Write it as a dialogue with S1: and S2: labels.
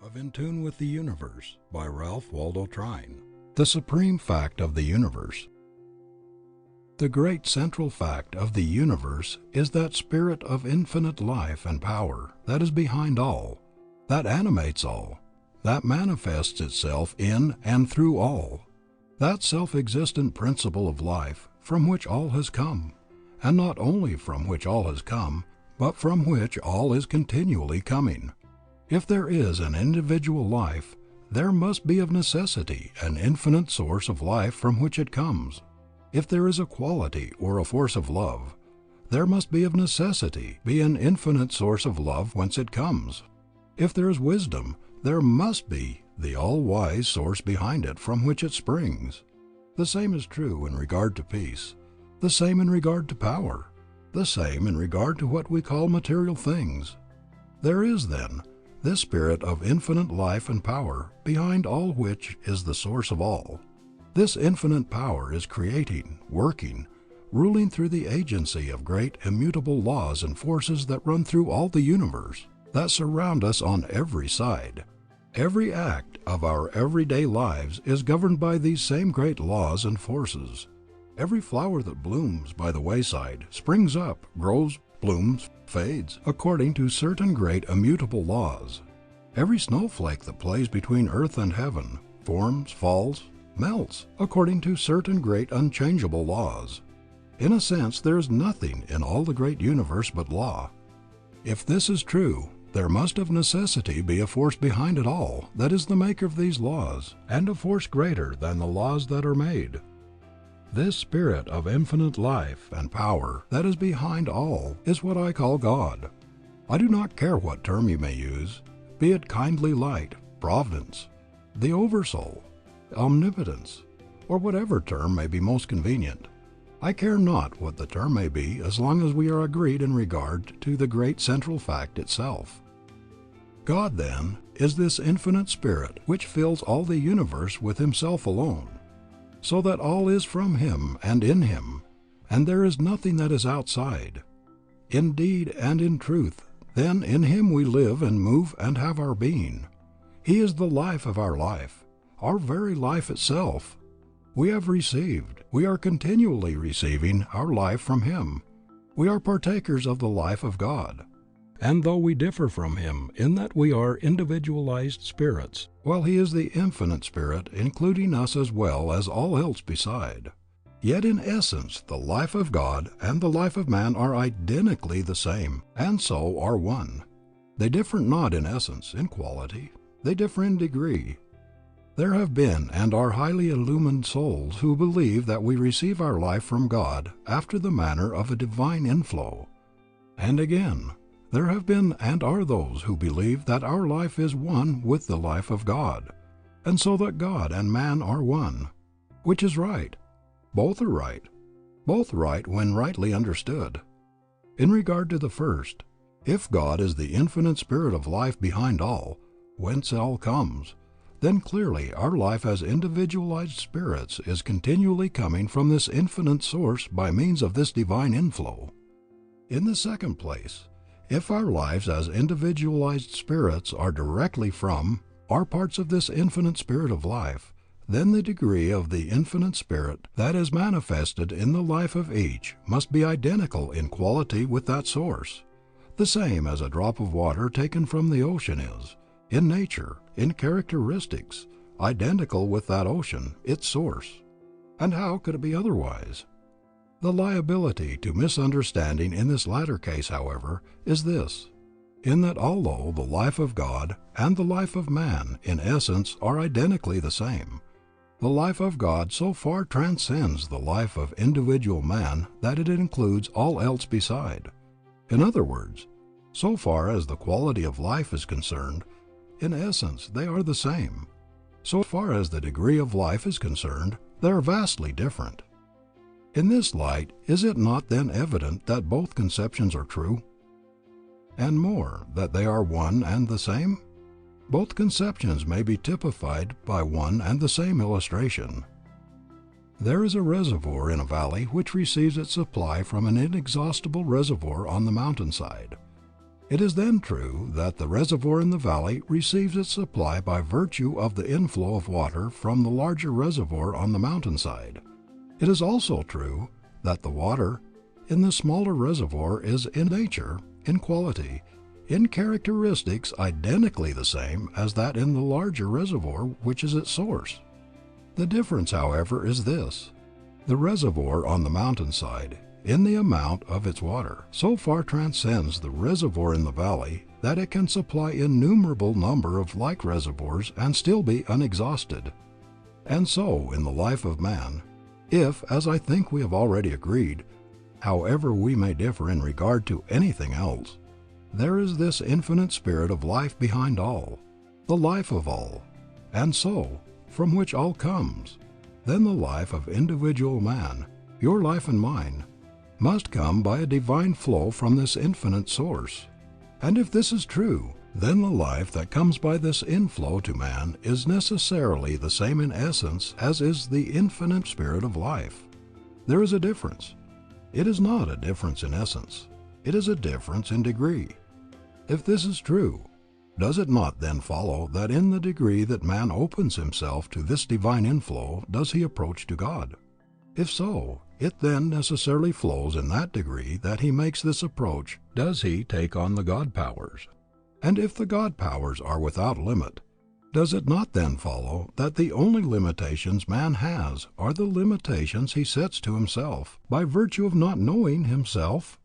S1: of In Tune with the Universe by Ralph Waldo Trine. The supreme fact of the universe. The great central fact of the universe is that spirit of infinite life and power that is behind all, that animates all, that manifests itself in and through all, that self-existent principle of life from which all has come, and not only from which all has come, but from which all is continually coming. If there is an individual life, there must be of necessity an infinite source of life from which it comes. If there is a quality or a force of love, there must be of necessity be an infinite source of love whence it comes. If there is wisdom, there must be the all-wise source behind it from which it springs. The same is true in regard to peace, the same in regard to power, the same in regard to what we call material things. There is, then, this spirit of infinite life and power behind all which is the source of all. This infinite power is creating, working, ruling through the agency of great immutable laws and forces that run through all the universe, that surround us on every side. Every act of our everyday lives is governed by these same great laws and forces. Every flower that blooms by the wayside springs up, grows, blooms, fades, according to certain great immutable laws. Every snowflake that plays between earth and heaven forms, falls, melts, according to certain great unchangeable laws. In a sense, there is nothing in all the great universe but law. If this is true, there must of necessity be a force behind it all that is the maker of these laws, and a force greater than the laws that are made. This spirit of infinite life and power that is behind all is what I call God. I do not care what term you may use, be it kindly light, providence, the oversoul, omnipotence, or whatever term may be most convenient. I care not what the term may be as long as we are agreed in regard to the great central fact itself. God, then, is this infinite spirit which fills all the universe with himself alone, so that all is from him and in him, and there is nothing that is outside. Indeed and in truth, then in him we live and move and have our being. He is the life of our very life itself. We have received, we are continually receiving our life from him. We are partakers of the life of God. And though we differ from him in that we are individualized spirits, while he is the infinite spirit including us as well as all else beside, yet in essence the life of God and the life of man are identically the same, and so are one. They differ not in essence, in quality, they differ in degree. There have been and are highly illumined souls who believe that we receive our life from God after the manner of a divine inflow. And again, there have been and are those who believe that our life is one with the life of God, and so that God and man are one. Which is right? Both are right. Both right when rightly understood. In regard to the first, if God is the infinite spirit of life behind all, whence all comes, then clearly our life as individualized spirits is continually coming from this infinite source by means of this divine inflow. In the second place, if our lives as individualized spirits are directly from, are parts of this infinite spirit of life, then the degree of the infinite spirit that is manifested in the life of each must be identical in quality with that source, the same as a drop of water taken from the ocean is, in nature, in characteristics, identical with that ocean, its source. And how could it be otherwise? The liability to misunderstanding in this latter case, however, is this, in that although the life of God and the life of man in essence are identically the same, the life of God so far transcends the life of individual man that it includes all else beside. In other words, so far as the quality of life is concerned, in essence they are the same. So far as the degree of life is concerned, they are vastly different. In this light, is it not then evident that both conceptions are true? And more, that they are one and the same? Both conceptions may be typified by one and the same illustration. There is a reservoir in a valley which receives its supply from an inexhaustible reservoir on the mountainside. It is then true that the reservoir in the valley receives its supply by virtue of the inflow of water from the larger reservoir on the mountainside. It is also true that the water in the smaller reservoir is in nature, in quality, in characteristics identically the same as that in the larger reservoir which is its source. The difference, however, is this: the reservoir on the mountainside, in the amount of its water, so far transcends the reservoir in the valley that it can supply innumerable number of like reservoirs and still be unexhausted. And so in the life of man, if, as I think we have already agreed, however we may differ in regard to anything else, there is this infinite spirit of life behind all, the life of all, and so, from which all comes, then the life of individual man, your life and mine, must come by a divine flow from this infinite source. And if this is true, then the life that comes by this inflow to man is necessarily the same in essence as is the infinite spirit of life. There is a difference. It is not a difference in essence. It is a difference in degree. If this is true, does it not then follow that in the degree that man opens himself to this divine inflow does he approach to God? If so, it then necessarily flows in that degree that he makes this approach does he take on the God powers. And if the God powers are without limit, does it not then follow that the only limitations man has are the limitations he sets to himself by virtue of not knowing himself?